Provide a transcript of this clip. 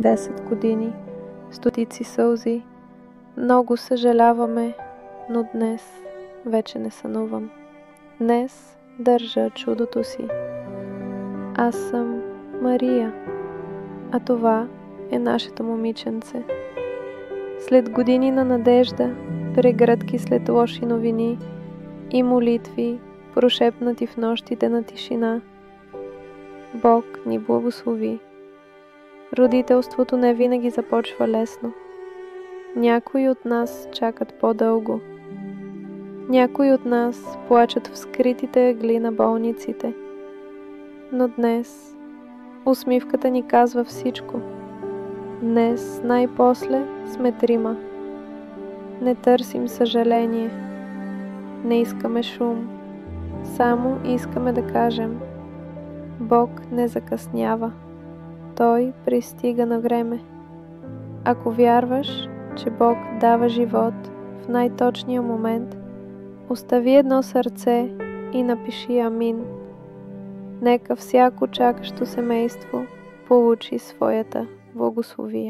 10 години, стотици сълзи. Много съжаляваме, но днес вече не сънувам. Днес държа чудото си. Аз съм Мария, а това е нашето момиченце. След години на надежда, прегръдки след лоши новини и молитви, прошепнати в нощите на тишина, Бог ни благослови. Родителството не винаги започва лесно. Някои от нас чакат по-дълго. Някои от нас плачат в скритите ъгли на болниците. Но днес усмивката ни казва всичко. Днес най-после сме трима. Не търсим съжаление. Не искаме шум. Само искаме да кажем: Бог не закъснява. Той пристига на време. Ако вярваш, че Бог дава живот в най-точния момент, остави едно сърце и напиши амин. Нека всяко чакащо семейство получи своята благословия.